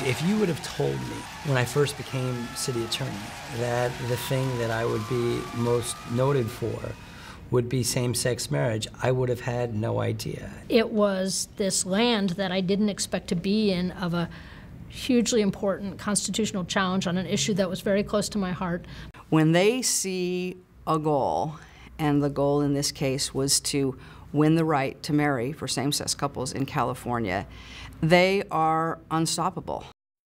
If you would have told me when I first became city attorney that the thing that I would be most noted for would be same-sex marriage, I would have had no idea. It was this land that I didn't expect to be in, of a hugely important constitutional challenge on an issue that was very close to my heart. When they see a goal, and the goal in this case was to win the right to marry for same-sex couples in California, they are unstoppable.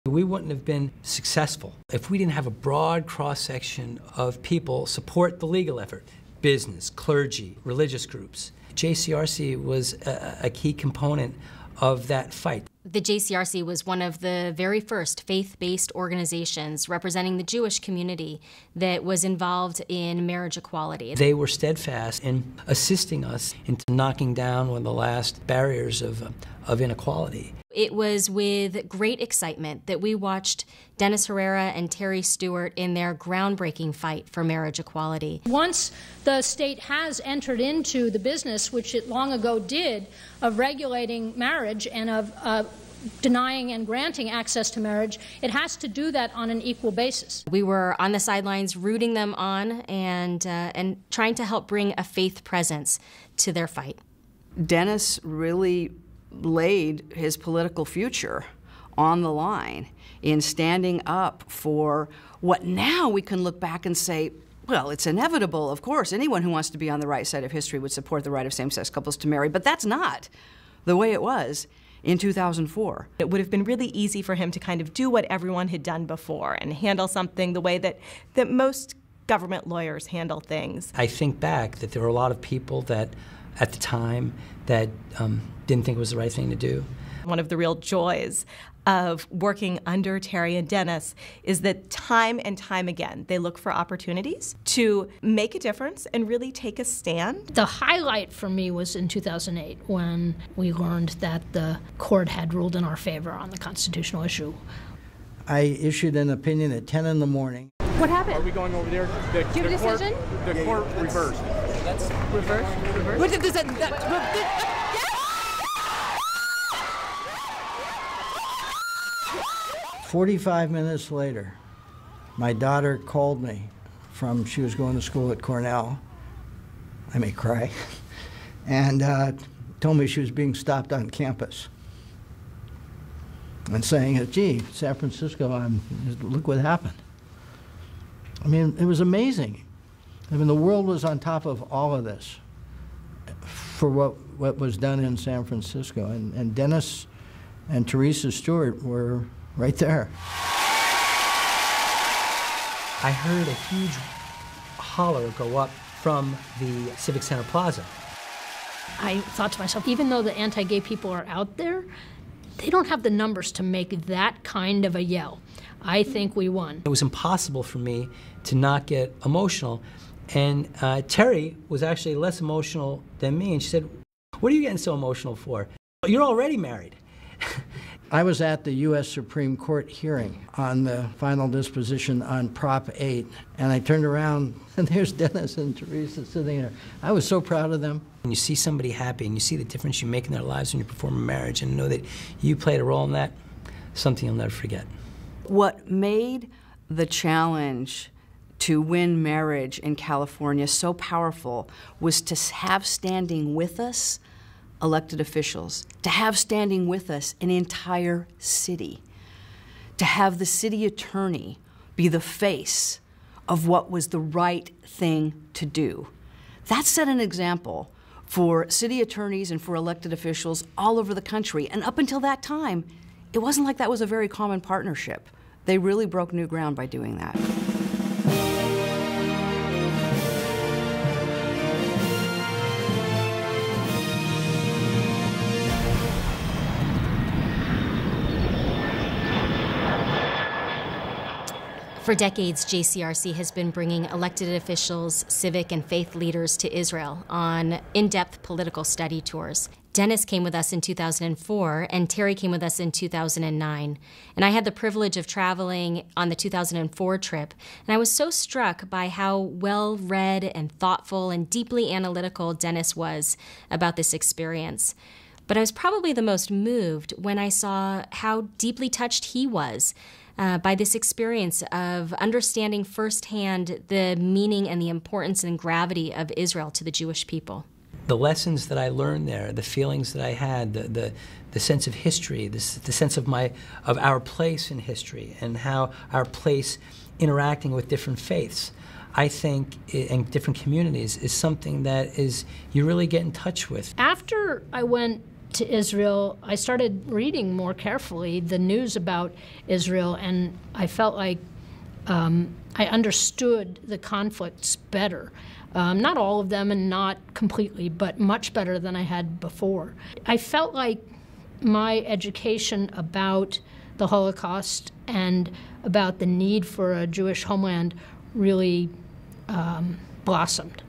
We wouldn't have been successful if we didn't have a broad cross-section of people support the legal effort. Business, clergy, religious groups. JCRC was a key component of that fight. The JCRC was one of the very first faith-based organizations representing the Jewish community that was involved in marriage equality. They were steadfast in assisting us in knocking down one of the last barriers of inequality. It was with great excitement that we watched Dennis Herrera and Terry Stewart in their groundbreaking fight for marriage equality. Once the state has entered into the business, which it long ago did, of regulating marriage and of denying and granting access to marriage, it has to do that on an equal basis. We were on the sidelines rooting them on and trying to help bring a faith presence to their fight. Dennis really laid his political future on the line in standing up for what now we can look back and say, well, it's inevitable, of course. Anyone who wants to be on the right side of history would support the right of same-sex couples to marry, but that's not the way it was in 2004. It would have been really easy for him to kind of do what everyone had done before and handle something the way that most government lawyers handle things. I think back that there were a lot of people that, at the time, that didn't think it was the right thing to do. One of the real joys of working under Terry and Dennis is that time and time again, they look for opportunities to make a difference and really take a stand. The highlight for me was in 2008 when we learned that the court had ruled in our favor on the constitutional issue. I issued an opinion at 10 in the morning. What happened? Are we going over there? Do you have a decision? The court reversed. That's reverse? What does that... 45 minutes later, my daughter called me she was going to school at Cornell. I may cry. And told me she was being stopped on campus. And saying, gee, San Francisco, look what happened. I mean, it was amazing. I mean, the world was on top of all of this for what was done in San Francisco. And Dennis and Teresa Stewart were right there. I heard a huge holler go up from the Civic Center Plaza. I thought to myself, even though the anti-gay people are out there, they don't have the numbers to make that kind of a yell. I think we won. It was impossible for me to not get emotional. And Terry was actually less emotional than me. And she said, what are you getting so emotional for? You're already married. I was at the U.S. Supreme Court hearing on the final disposition on Prop 8, and I turned around, and there's Dennis and Teresa sitting there. I was so proud of them. When you see somebody happy and you see the difference you make in their lives when you perform a marriage and know that you played a role in that, something you'll never forget. What made the challenge to win marriage in California so powerful was to have standing with us elected officials, to have standing with us an entire city, to have the city attorney be the face of what was the right thing to do. That set an example for city attorneys and for elected officials all over the country. And up until that time, it wasn't like that was a very common partnership. They really broke new ground by doing that. For decades, JCRC has been bringing elected officials, civic and faith leaders to Israel on in-depth political study tours. Dennis came with us in 2004, and Terry came with us in 2009. And I had the privilege of traveling on the 2004 trip, and I was so struck by how well-read and thoughtful and deeply analytical Dennis was about this experience. But I was probably the most moved when I saw how deeply touched he was by this experience of understanding firsthand the meaning and the importance and gravity of Israel to the Jewish people. The lessons that I learned there, the feelings that I had, the sense of history, the sense of our place in history and how our place interacting with different faiths, I think, in different communities, is something that you really get in touch with. After I went to Israel, I started reading more carefully the news about Israel, and I felt like I understood the conflicts better. Not all of them and not completely, but much better than I had before. I felt like my education about the Holocaust and about the need for a Jewish homeland really blossomed.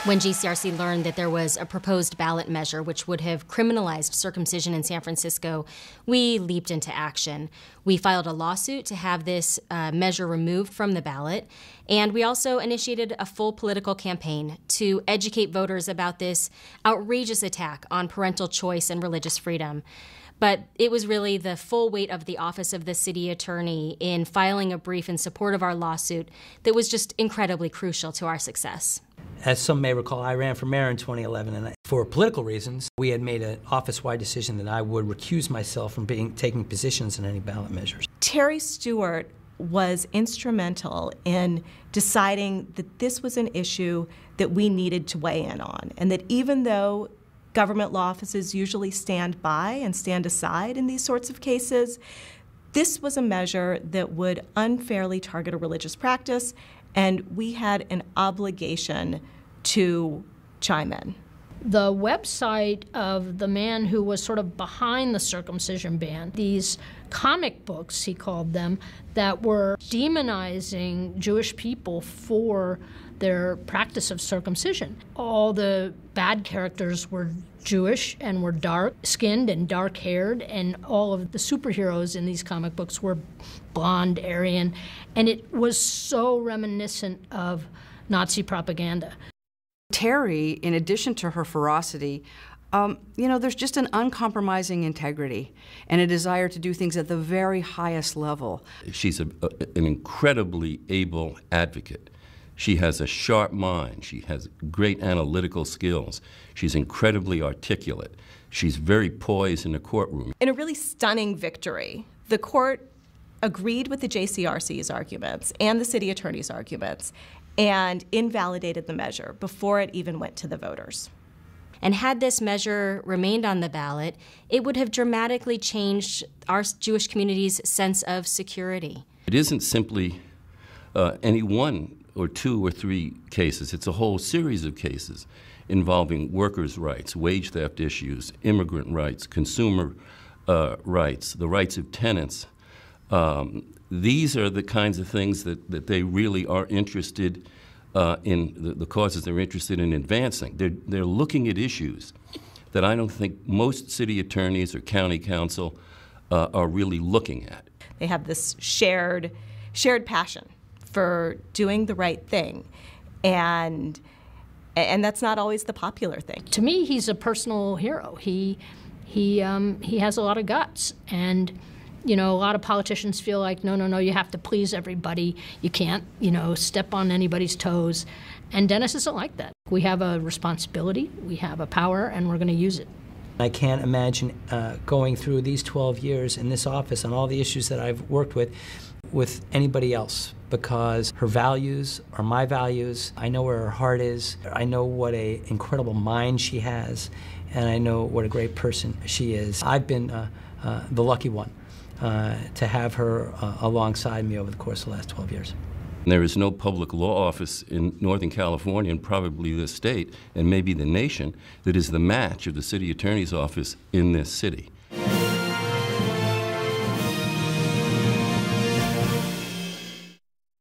When JCRC learned that there was a proposed ballot measure which would have criminalized circumcision in San Francisco, we leaped into action. We filed a lawsuit to have this measure removed from the ballot, and we also initiated a full political campaign to educate voters about this outrageous attack on parental choice and religious freedom. But it was really the full weight of the office of the city attorney in filing a brief in support of our lawsuit that was just incredibly crucial to our success. As some may recall, I ran for mayor in 2011, and for political reasons, we had made an office-wide decision that I would recuse myself from taking positions in any ballot measures. Terry Stewart was instrumental in deciding that this was an issue that we needed to weigh in on, and that even though government law offices usually stand by and stand aside in these sorts of cases, this was a measure that would unfairly target a religious practice, and we had an obligation to chime in. The website of the man who was sort of behind the circumcision ban, these comic books, he called them, that were demonizing Jewish people for their practice of circumcision. All the bad characters were Jewish and were dark-skinned and dark-haired, and all of the superheroes in these comic books were blonde, Aryan, and it was so reminiscent of Nazi propaganda. Terry, in addition to her ferocity, there's just an uncompromising integrity and a desire to do things at the very highest level. She's an incredibly able advocate. She has a sharp mind. She has great analytical skills. She's incredibly articulate. She's very poised in the courtroom. In a really stunning victory, the court agreed with the JCRC's arguments and the city attorney's arguments and invalidated the measure before it even went to the voters. And had this measure remained on the ballot, it would have dramatically changed our Jewish community's sense of security. It isn't simply any one or two or three cases. It's a whole series of cases involving workers' rights, wage theft issues, immigrant rights, consumer rights, the rights of tenants. These are the kinds of things that they really are interested in, the causes they're interested in advancing. They're looking at issues that I don't think most city attorneys or county council are really looking at. They have this shared passion for doing the right thing, and that's not always the popular thing. To me, he's a personal hero. He has a lot of guts, and a lot of politicians feel like, no, you have to please everybody. You can't, step on anybody's toes. And Dennis isn't like that. We have a responsibility, we have a power, and we're going to use it. I can't imagine going through these 12 years in this office on all the issues that I've worked with anybody else, because her values are my values. I know where her heart is. I know what an incredible mind she has, and I know what a great person she is. I've been the lucky one to have her alongside me over the course of the last 12 years. There is no public law office in Northern California, and probably this state, and maybe the nation, that is the match of the city attorney's office in this city.